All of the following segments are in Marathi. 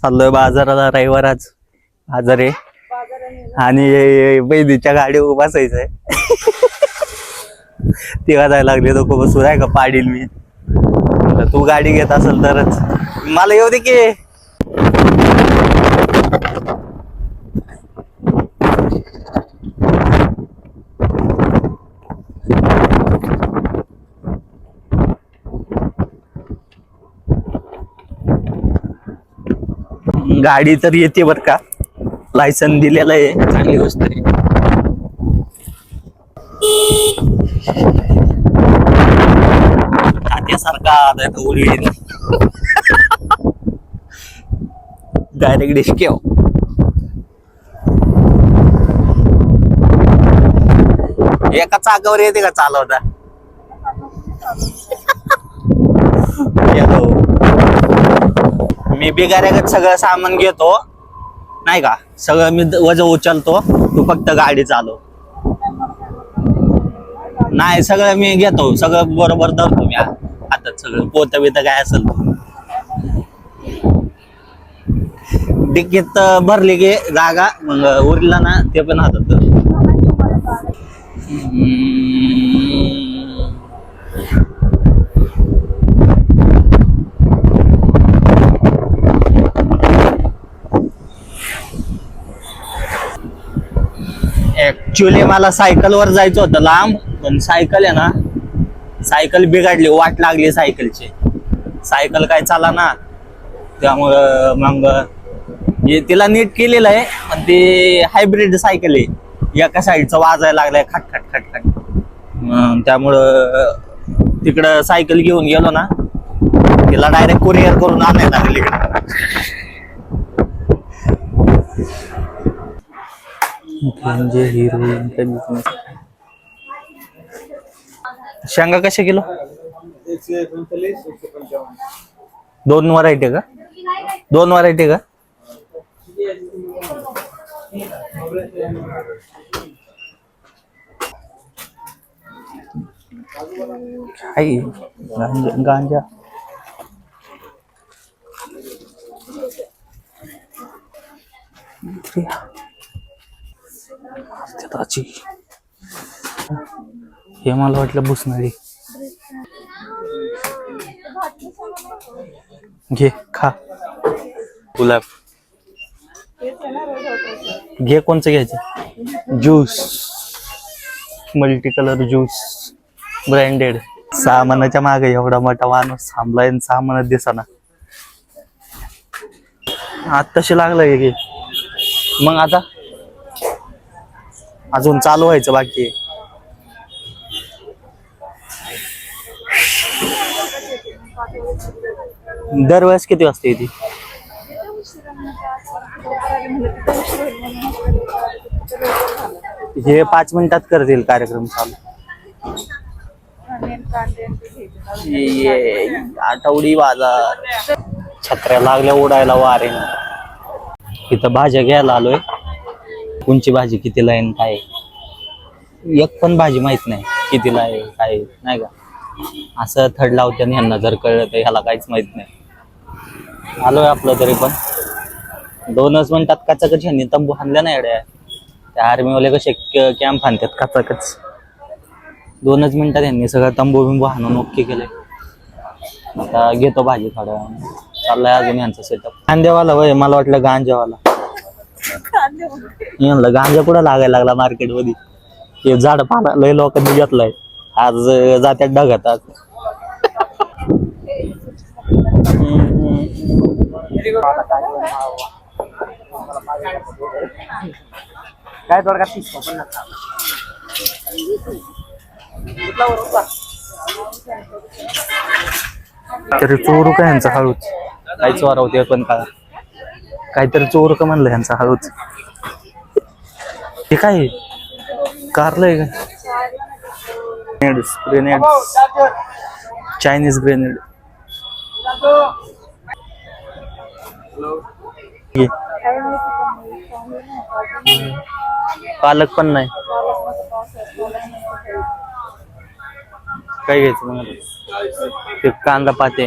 चाललोय बाजाराला, रविवार आज बाजार आहे आणि बैदीच्या गाडीवर बसायचंय. तेव्हा जायला लागले नको बसू आहे का पाडील मी. तू गाडी घेत असेल तरच मला येऊ दे की. गाडी तर येते बर का, लायसन दिलेलं आहे, चांगली गोष्ट आहे. तात्यासारखा उडी डायरेक्ट डिस्केव. एका चाकावर येते का चालवता. मी बिगाऱ्यागत सगळं सामान घेतो नाही का, सगळं मी वजन उचलतो, तू फक्त गाडी चालव. नाही सगळं मी घेतो, सगळं बरोबर धरतो मी हातात, सगळं पोत बित काय असेल डिक्कीत भरली की जागा, मग उरला ना ते पण हातात धरतो. ऍक्च्युली मला सायकलवर जायचं होतं लांब, पण सायकल आहे ना, सायकल बिघडली, वाट लागली सायकलची. सायकल काय चाला ना, त्यामुळं मग तिला नीट केलेलं आहे, पण ती हायब्रिड सायकल आहे, एका साईडचं वाजायला लागलाय खट खट खट खट. त्यामुळं तिकडं सायकल घेऊन गेलो ना, तिला डायरेक्ट कुरिअर करून आणायला लागली इकडं. म्हणजे हिरोईन शेंगा कशा किलो. 2 व्हरायटी का, 2 व्हरायटी का. गांजा हे मला वाटलं भुसणारी. घे खा गुलाब. घे कोणचं घ्यायचं. Juice, multi colour juice, branded. सामानाच्या मागे एवढा मोठा माणूस थांबलाय, सामानच दिसना. आत्ताशी लागलंय की, मग आता अजून चालू व्हायचं बाकी. दरवेळेस किती वाजता येते. हे 5 मिनिटात करतील कार्यक्रम चालू. आठवडी बाजार. छत्र्या लागल्या उडायला वारे. इथं भाज्या घ्यायला आलोय. कोणची भाजी कितीला आहे काय, एक पण भाजी माहित नाही कितीला आहे काय नाही का. असं थड लावते ह्यांना, जर कळलं तर ह्याला काहीच माहित नाही. आलोय आपलं तरी पण 2च मिनिटात कचाकच. ह्यांनी तंबू हाणल्या नाही एवढ्या, त्या आर्मीवाले कसे कॅम्प हाणतात कचाकच. 2च मिनिटात ह्यांनी सगळं तंबू बिंबू हाणून ओके केलंय. आता घेतो भाजी थोड्या वेळाने. चाललाय अजून यांचा सेटअप. कांद्यावाला वय, मला वाटलं गांजावाला. म्हणलं गांजा कुठं लागायला लागला मार्केट मध्ये. हे झाड पाला लय लोकांनी घेतलंय, आज जात्यात ढगात. आज काय थोडं तरी चोरू का ह्यांचा हळूच. काय चोरा होते पण का काहीतरी चोरू का म्हणलं ह्यांचा हळूच. हे काय कारलंय का. Grenade, Chinese grenade. पालक पण नाही. काय घ्यायचं मग. ते कांदा पाते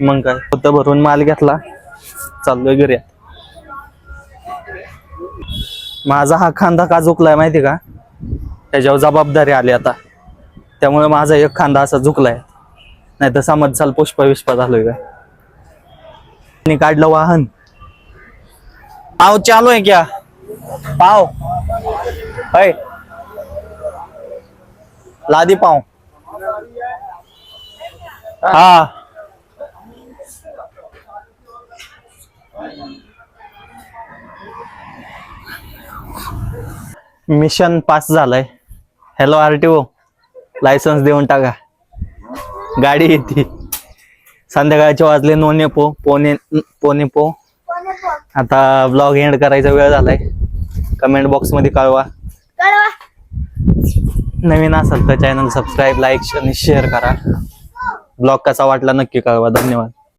मग काय होतं, भरून माल घेतला, चाललोय घरी. माझा हा खांदा का झुकलाय माहिती का, त्याच्यावर जबाबदारी आली आता, त्यामुळे माझा एक खांदा असा झुकलाय. नाही तर समज चाल पुष्पा विष्पा झालोय का. काढलं वाहन. पाव चालू आहे क्या पाव है लादी पाव. हा मिशन पास झालंय. हॅलो आरटीओ, लायसन्स देऊन टाका, गाडी येते. संध्याकाळचे वाजले पोणे पो. आता ब्लॉग एंड करायचा वेळ झालाय. कमेंट बॉक्स मध्ये कळवा. नवीन असाल तर चॅनल सबस्क्राईब, लाईक आणि शेअर करा. ब्लॉग कसा वाटला नक्की कळवा. धन्यवाद.